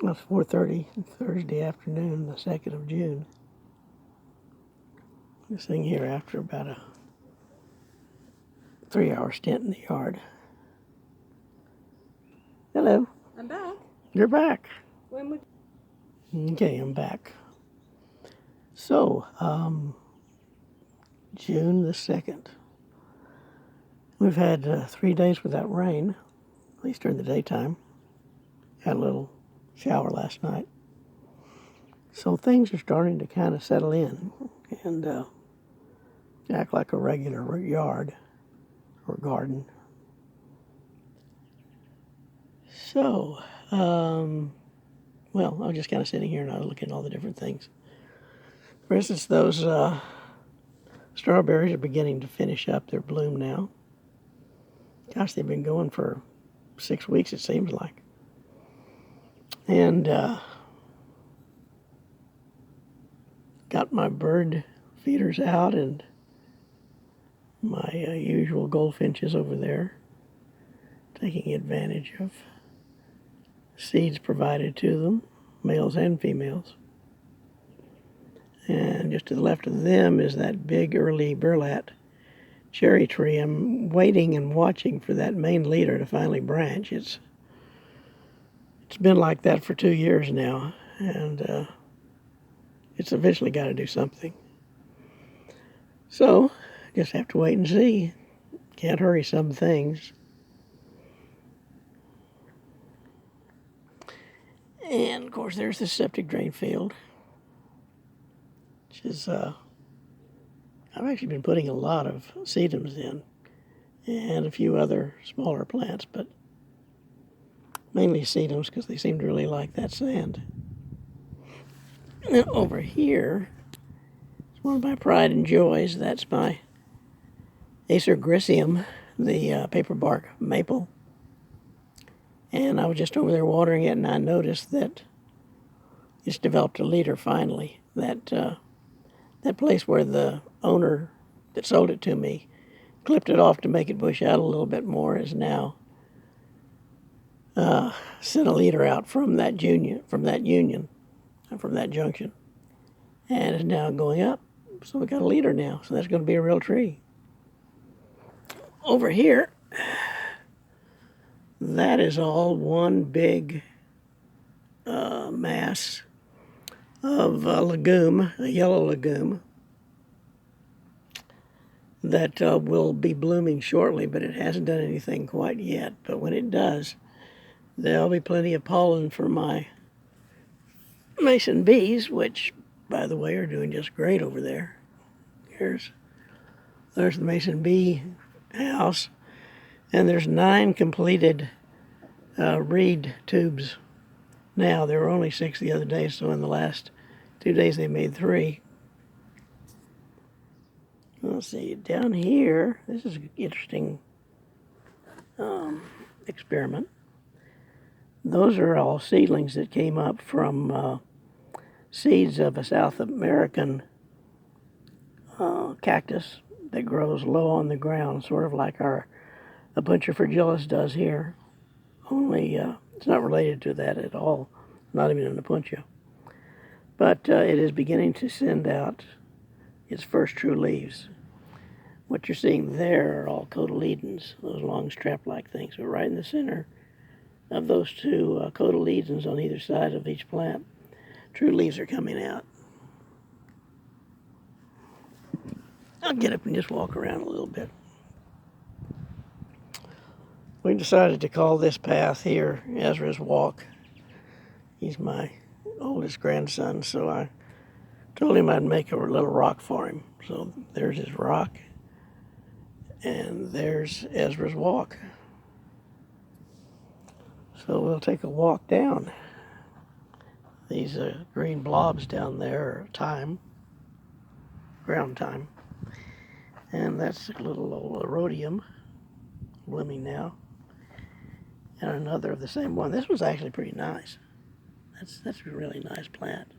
It's 4:30 Thursday afternoon, the 2nd of June. I'm sitting here after about a 3-hour stint in the yard. Hello. I'm back. You're back. When would... Okay, I'm back. So, June the 2nd. We've had 3 days without rain, at least during the daytime. Had a little shower last night. So things are starting to kind of settle in and act like a regular yard or garden. So, well, I was just kind of sitting here and I was looking at all the different things. For instance, those strawberries are beginning to finish up their bloom now. Gosh, they've been going for 6 weeks, it seems like. And got my bird feeders out and my usual goldfinches over there, taking advantage of seeds provided to them, males and females. And just to the left of them is that big early burlap cherry tree. I'm waiting and watching for that main leader to finally branch. It's been like that for 2 years now, and it's eventually got to do something. So, just have to wait and see. Can't hurry some things. And, of course, there's the septic drain field, which is, I've actually been putting a lot of sedums in and a few other smaller plants, but mainly sedums because they seem to really like that sand. And then over here is one of my pride and joys. That's my Acer Griseum, the paperbark maple. And I was just over there watering it, and I noticed that it's developed a leader finally. That place where the owner that sold it to me clipped it off to make it bush out a little bit more is now sent a leader out from that junction, and is now going up. So we got a leader now. So that's going to be a real tree. Over here, that is all one big mass of legume, a yellow legume, that will be blooming shortly, but it hasn't done anything quite yet. But when it does, there'll be plenty of pollen for my mason bees, which, by the way, are doing just great over there. There's the mason bee house, and there's 9 completed reed tubes now. There were only 6 the other day, so in the last 2 days they made 3. Let's see, down here, this is an interesting experiment. Those are all seedlings that came up from seeds of a South American cactus that grows low on the ground, sort of like our Apuntia fragilis does here, only it's not related to that at all, not even an Apuntia. But it is beginning to send out its first true leaves. What you're seeing there are all cotyledons, those long strap-like things. But right in the center of those 2 cotyledons on either side of each plant, true leaves are coming out. I'll get up and just walk around a little bit. We decided to call this path here Ezra's Walk. He's my oldest grandson, so I told him I'd make a little rock for him. So there's his rock, and there's Ezra's Walk. So we'll take a walk down. These green blobs down there are thyme, ground thyme. And that's a little old rhodium blooming now. And another of the same one. This was actually pretty nice. That's a really nice plant.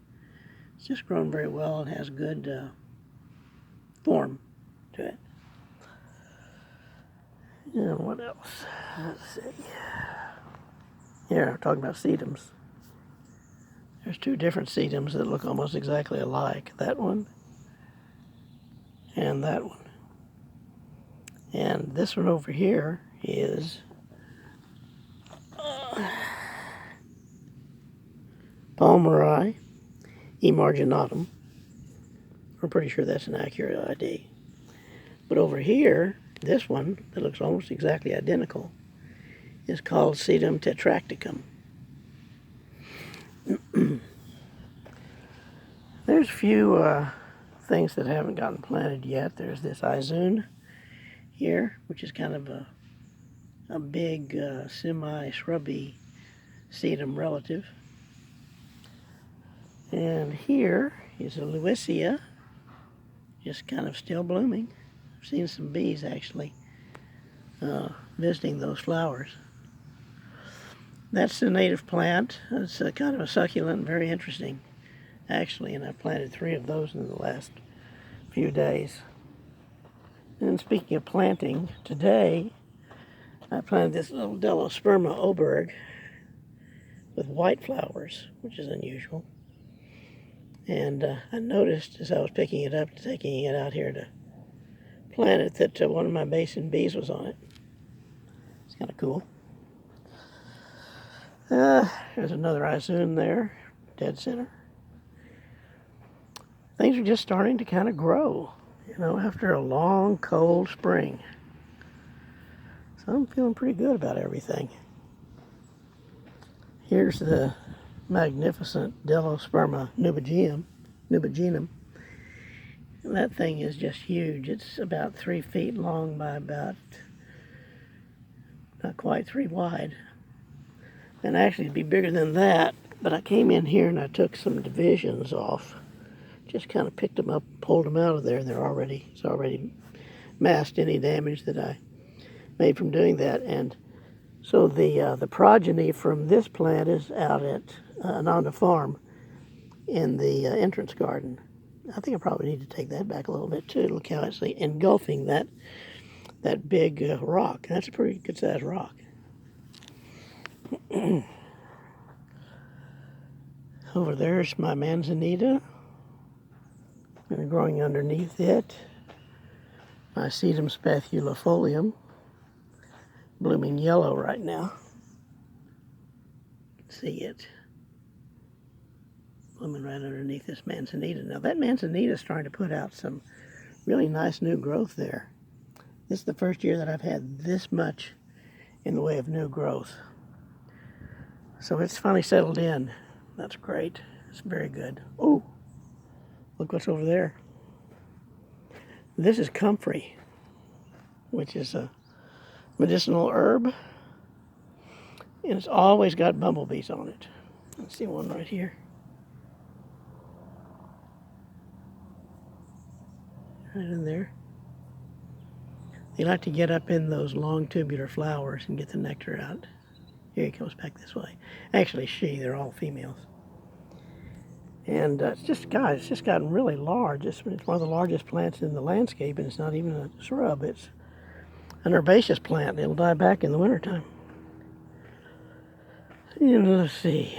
It's just grown very well and has good form to it. And what else? Let's see. Here, I'm talking about sedums. There's two different sedums that look almost exactly alike. That one and that one. And this one over here is Palmeri emarginatum. I'm pretty sure that's an accurate ID. But over here, this one that looks almost exactly identical is called Sedum tetracticum. There's a few things that haven't gotten planted yet. There's this Izun here, which is kind of a big semi-shrubby sedum relative. And here is a Lewisia, just kind of still blooming. I've seen some bees actually visiting those flowers. That's a native plant. It's kind of a succulent, very interesting actually, and I've planted 3 of those in the last few days. And speaking of planting, today I planted this little Delosperma oberg with white flowers, which is unusual. And I noticed as I was picking it up, taking it out here to plant it, that one of my basin bees was on it. It's kind of cool. There's another Izun there, dead center. Things are just starting to kind of grow, you know, after a long, cold spring. So I'm feeling pretty good about everything. Here's the magnificent Delosperma nubigenum. That thing is just huge. It's about 3 feet long by about not quite 3 wide. And actually it'd be bigger than that, but I came in here and I took some divisions off. Just kind of picked them up, pulled them out of there, and it's already masked any damage that I made from doing that. And so the progeny from this plant is out at on the farm in the entrance garden. I think I probably need to take that back a little bit too. Look how it's engulfing that big rock. That's a pretty good sized rock. Over there's my manzanita. And growing underneath it, my Sedum spathulifolium, blooming yellow right now. See it blooming right underneath this manzanita. Now that manzanita is starting to put out some really nice new growth there. This is the first year that I've had this much in the way of new growth. So it's finally settled in. That's great. It's very good. Oh, look what's over there. This is comfrey, which is a medicinal herb. And it's always got bumblebees on it. Let's see one right here. Right in there. They like to get up in those long tubular flowers and get the nectar out. Here he comes back this way. Actually, they're all females. And it's just gotten really large. It's one of the largest plants in the landscape, and it's not even a shrub. It's an herbaceous plant. It'll die back in the wintertime. And let's see.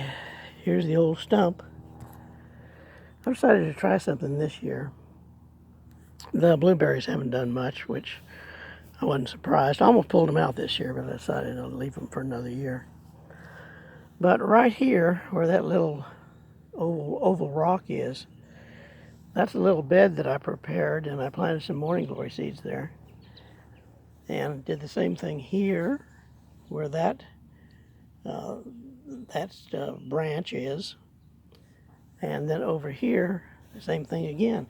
Here's the old stump. I decided to try something this year. The blueberries haven't done much, which I wasn't surprised. I almost pulled them out this year, but I decided to leave them for another year. But right here, where that little oval rock is, that's a little bed that I prepared, and I planted some morning glory seeds there. And did the same thing here, where that branch is. And then over here, the same thing again.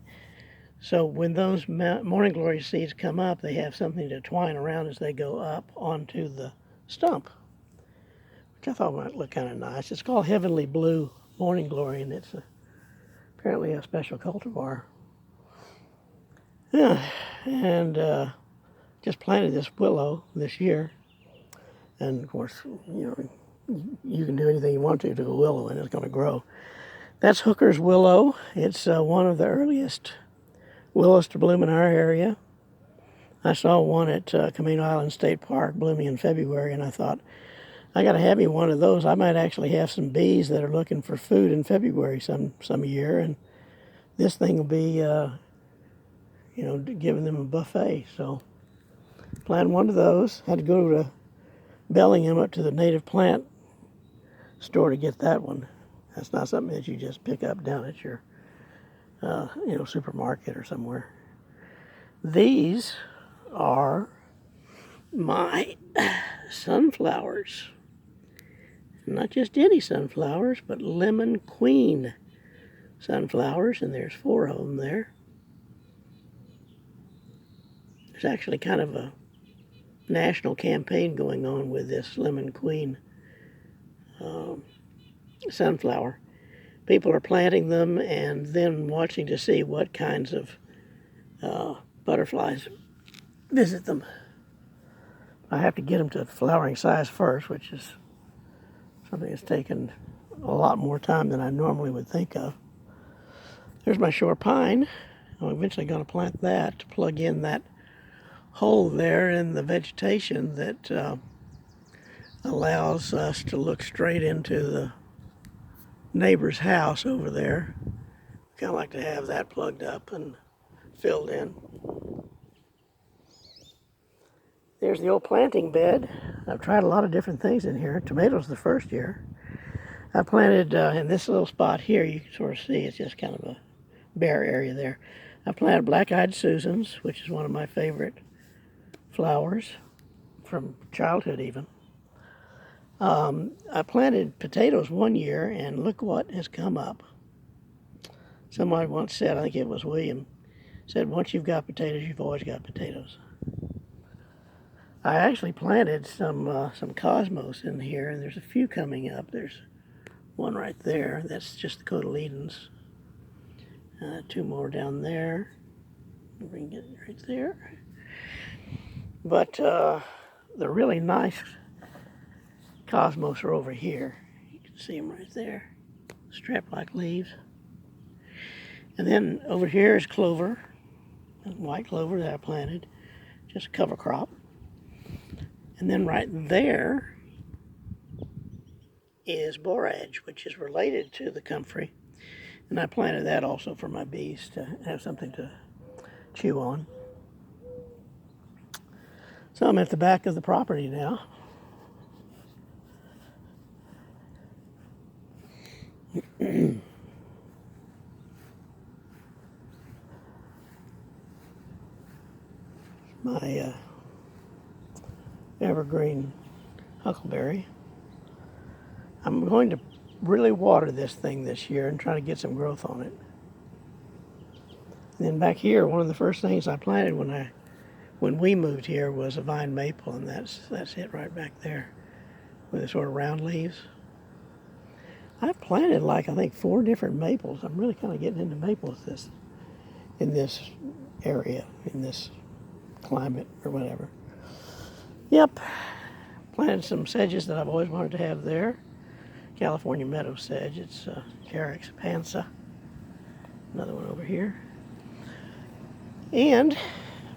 So when those morning glory seeds come up, they have something to twine around as they go up onto the stump, which I thought might look kind of nice. It's called Heavenly Blue Morning Glory, and it's apparently a special cultivar. Yeah, and just planted this willow this year, and of course, you can do anything you want to a willow, and it's going to grow. That's Hooker's willow. It's one of the earliest willows to bloom in our area. I saw one at Camino Island State Park blooming in February, and I thought I got to have me one of those. I might actually have some bees that are looking for food in February some year, and this thing will be, giving them a buffet. So, planned one of those. Had to go to Bellingham up to the native plant store to get that one. That's not something that you just pick up down at your, supermarket or somewhere. These are my sunflowers. Not just any sunflowers, but lemon queen sunflowers, and there's 4 of them there. There's actually kind of a national campaign going on with this lemon queen sunflower. People are planting them and then watching to see what kinds of butterflies visit them. I have to get them to flowering size first, which is something that's taken a lot more time than I normally would think of. There's my shore pine. I'm eventually going to plant that to plug in that hole there in the vegetation that allows us to look straight into the neighbor's house over there. Kind of like to have that plugged up and filled in. There's the old planting bed. I've tried a lot of different things in here. Tomatoes the first year. I planted in this little spot here, you can sort of see it's just kind of a bare area there. I planted black-eyed Susans, which is one of my favorite flowers from childhood even. I planted potatoes one year, and look what has come up. Somebody once said, I think it was William, said, once you've got potatoes, you've always got potatoes. I actually planted some cosmos in here, and there's a few coming up. There's one right there. That's just the cotyledons. 2 more down there. We can get it right there. But the really nice cosmos are over here. You can see them right there. Strap-like leaves. And then over here is clover, white clover that I planted, just a cover crop. And then right there is borage, which is related to the comfrey. And I planted that also for my bees to have something to chew on. So I'm at the back of the property now. My evergreen huckleberry. I'm going to really water this thing this year and try to get some growth on it. And then back here, one of the first things I planted when we moved here was a vine maple, and that's it right back there with the sort of round leaves. I've planted I think 4 different maples. I'm really kind of getting into maples in this area, in this climate or whatever. Yep, planted some sedges that I've always wanted to have there. California meadow sedge, it's Carex pansa. Another one over here. And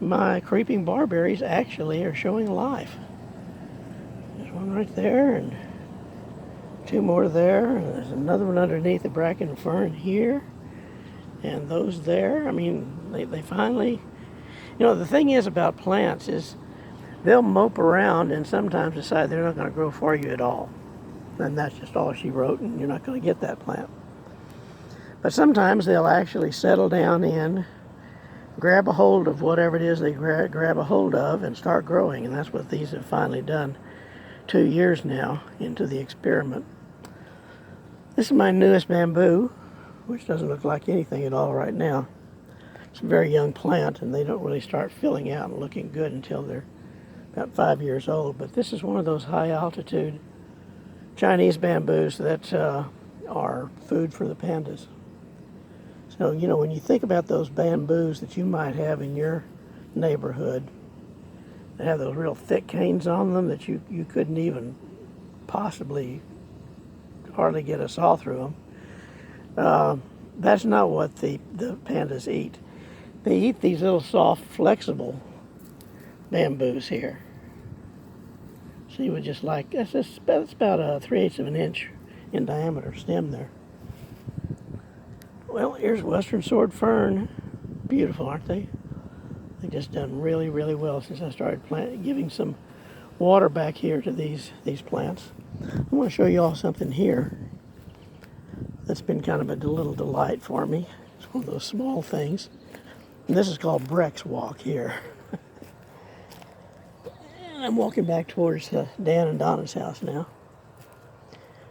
my creeping barberries actually are showing life. There's one right there, and 2 more there. And there's another one underneath the bracken fern here. And those there, I mean, they finally... the thing is about plants is they'll mope around and sometimes decide they're not going to grow for you at all. And that's just all she wrote, and you're not going to get that plant. But sometimes they'll actually settle down in, grab a hold of whatever it is they grab a hold of, and start growing. And that's what these have finally done 2 years now into the experiment. This is my newest bamboo, which doesn't look like anything at all right now. It's a very young plant, and they don't really start filling out and looking good until they're about 5 years old. But this is one of those high-altitude Chinese bamboos that are food for the pandas. So, when you think about those bamboos that you might have in your neighborhood, that have those real thick canes on them that you couldn't even possibly hardly get a saw through them, that's not what the pandas eat. They eat these little soft, flexible bamboos here. See, with just like, that's about a 3/8 of an inch in diameter stem there. Well, here's Western Sword Fern. Beautiful, aren't they? They've just done really, really well since I started giving some water back here to these plants. I want to show you all something here that's been kind of a little delight for me. It's one of those small things. And this is called Breck's Walk here. And I'm walking back towards Dan and Donna's house now.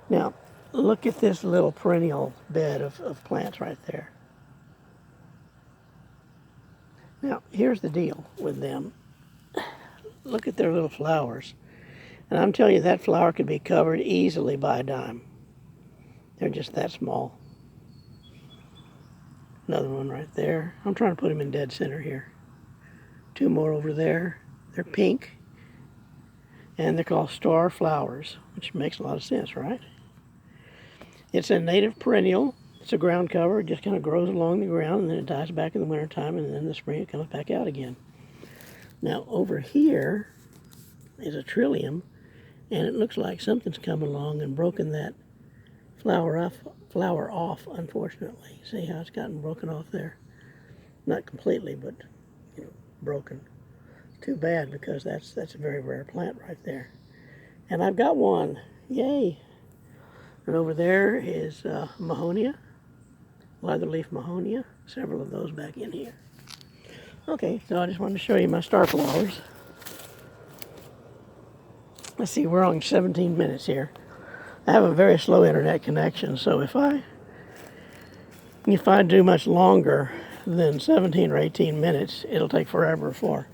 Now, look at this little perennial bed of plants right there. Now, here's the deal with them. Look at their little flowers. And I'm telling you, that flower could be covered easily by a dime. They're just that small. Another one right there. I'm trying to put them in dead center here. Two more over there. They're pink. And they're called star flowers, which makes a lot of sense, right? It's a native perennial. It's a ground cover. It just kind of grows along the ground, and then it dies back in the wintertime, and then in the spring it comes back out again. Now, over here is a trillium, and it looks like something's come along and broken that flower off, unfortunately. See how it's gotten broken off there? Not completely, but, broken. Too bad, because that's a very rare plant right there. And I've got one. Yay! And over there is Mahonia, leatherleaf Mahonia. Several of those back in here. Okay, so I just wanted to show you my star flowers. Let's see, we're on 17 minutes here. I have a very slow internet connection, so if I do much longer than 17 or 18 minutes, it'll take forever for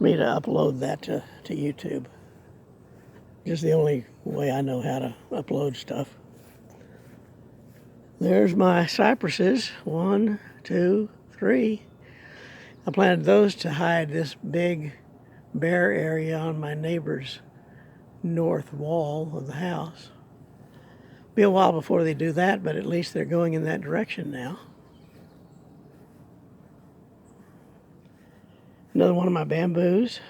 me to upload that to YouTube. Just the only way I know how to upload stuff. There's my cypresses. 1, 2, 3. I planted those to hide this big bare area on my neighbor's north wall of the house. Be a while before they do that, but at least they're going in that direction now. Another one of my bamboos.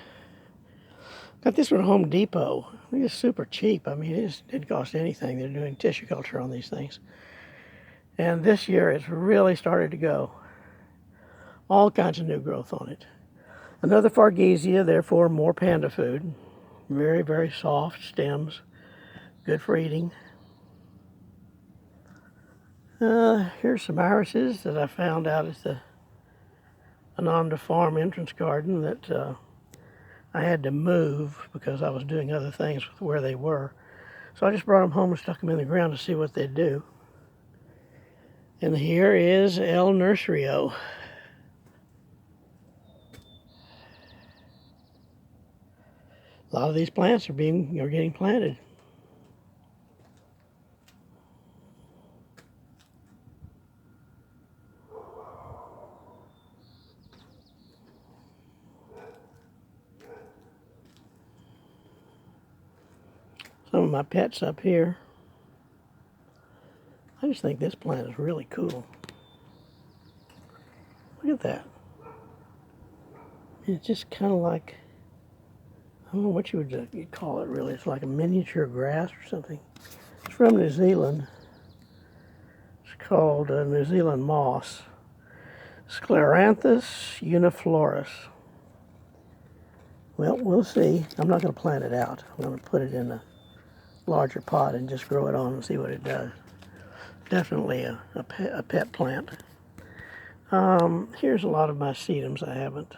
Got this one at Home Depot. It's super cheap. I mean, it didn't cost anything. They're doing tissue culture on these things. And this year it's really started to go. All kinds of new growth on it. Another Fargesia, therefore more panda food. Very, very soft stems. Good for eating. Here's some irises that I found out at the Ananda Farm entrance garden that I had to move because I was doing other things with where they were. So I just brought them home and stuck them in the ground to see what they'd do. And here is El Nurserio. A lot of these plants are getting planted. Some of my pets up here. I just think this plant is really cool. Look at that. It's just kind of like, I don't know what you'd call it really. It's like a miniature grass or something. It's from New Zealand. It's called New Zealand moss. Scleranthus uniflorus. Well, we'll see. I'm not going to plant it out. I'm going to put it in a larger pot and just grow it on and see what it does. Definitely a pet plant. Here's a lot of my sedums I haven't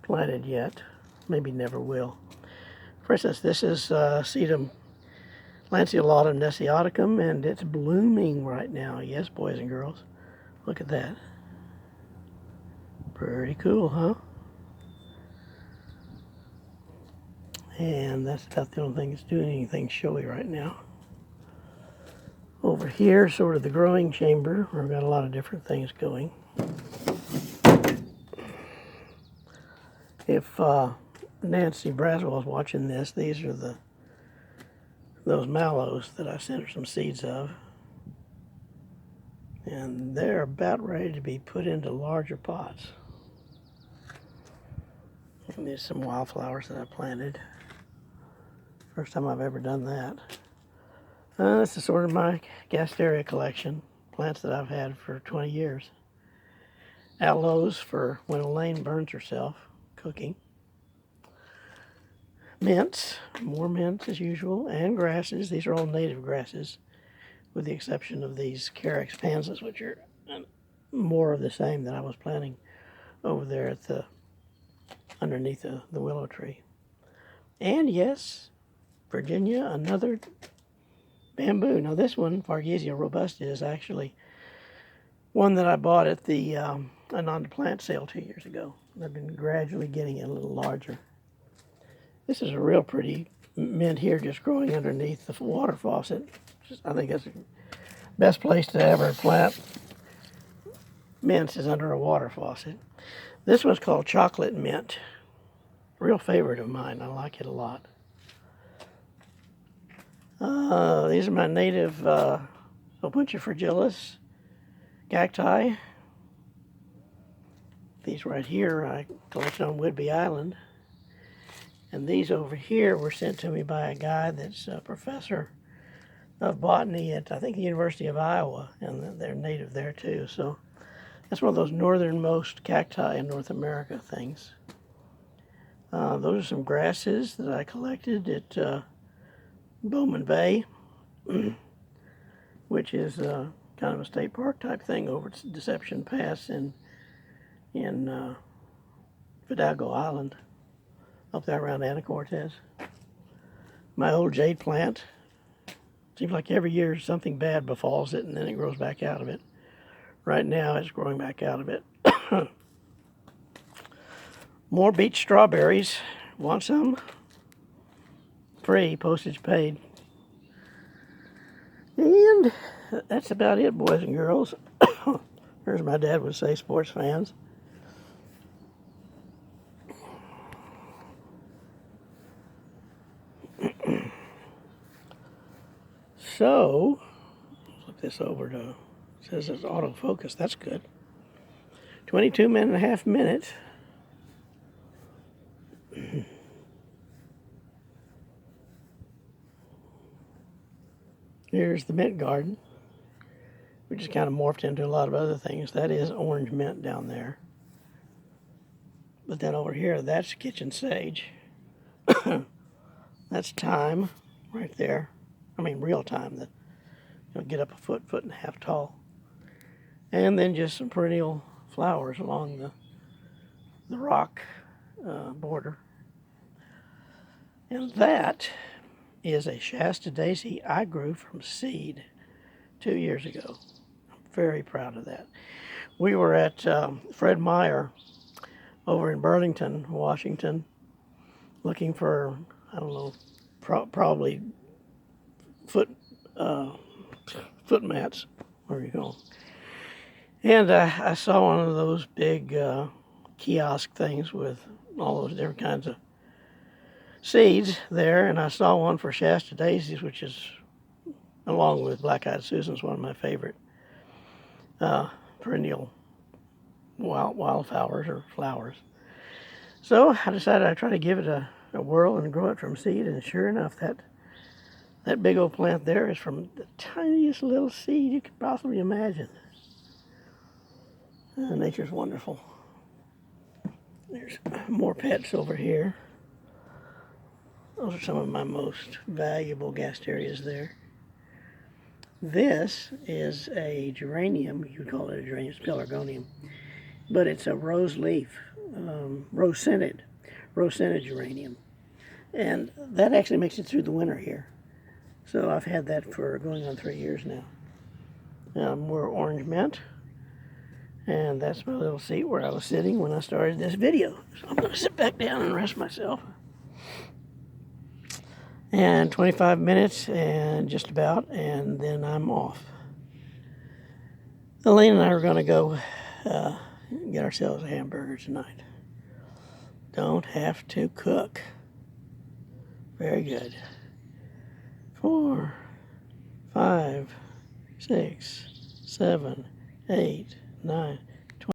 planted yet. Maybe never will. For instance, this is sedum Lanceolatum nesiaticum, and it's blooming right now. Yes, boys and girls. Look at that. Pretty cool, huh? And that's about the only thing that's doing anything showy right now. Over here, sort of the growing chamber, where we've got a lot of different things going. If Nancy Braswell is watching this, these are those mallows that I sent her some seeds of. And they're about ready to be put into larger pots. And there's some wildflowers that I planted. First time I've ever done that. This is sort of my gasteria collection. Plants that I've had for 20 years. Aloes for when Elaine burns herself cooking. Mints, more mints as usual, and grasses. These are all native grasses, with the exception of these Carex pansies, which are more of the same that I was planting over there at underneath the willow tree. And yes, Virginia, another bamboo. Now this one, Fargesia robusta, is actually one that I bought at the Ananda plant sale 2 years ago. I've been gradually getting it a little larger. This is a real pretty mint here, just growing underneath the water faucet. I think that's the best place to ever plant mints is under a water faucet. This one's called chocolate mint. Real favorite of mine. I like it a lot. These are my native Opuntia fragilis cacti. These right here I collected on Whidbey Island. And these over here were sent to me by a guy that's a professor of botany at, I think, the University of Iowa, and they're native there too. So that's one of those northernmost cacti in North America things. Those are some grasses that I collected at Bowman Bay, which is kind of a state park type thing over at Deception Pass in Fidalgo Island, up there around Anacortes. My old jade plant. Seems like every year something bad befalls it and then it grows back out of it. Right now it's growing back out of it. More beach strawberries. Want some? Free, postage paid. And that's about it, boys and girls. Or as my dad would say, sports fans. So, flip this over to, it says it's autofocus. That's good. 22.5 minutes. Here's the mint garden, which has kind of morphed into a lot of other things. That is orange mint down there. But then over here, that's kitchen sage. That's thyme right there. I mean, real thyme that get up a foot and a half tall. And then just some perennial flowers along the rock border. And that is a Shasta daisy I grew from seed 2 years ago. I'm very proud of that. We were at Fred Meyer over in Burlington, Washington, looking for, I don't know, probably foot mats. Where you go? And I saw one of those big kiosk things with all those different kinds of seeds there, and I saw one for Shasta daisies, which is, along with black-eyed Susans, one of my favorite perennial wildflowers or flowers. So I decided I'd try to give it a whirl and grow it from seed, and sure enough, that big old plant there is from the tiniest little seed you could possibly imagine. Nature's wonderful. There's more pets over here. Those are some of my most valuable gasterias there. This is a geranium. You could call it a geranium. It's pelargonium. But it's a rose leaf, rose-scented geranium. And that actually makes it through the winter here. So I've had that for going on 3 years now. More orange mint. And that's my little seat where I was sitting when I started this video. So I'm going to sit back down and rest myself. And 25 minutes and just about, and then I'm off. Elaine and I are going to go get ourselves a hamburger tonight. Don't have to cook. Very good. 4, 5, 6, 7, 8, 9.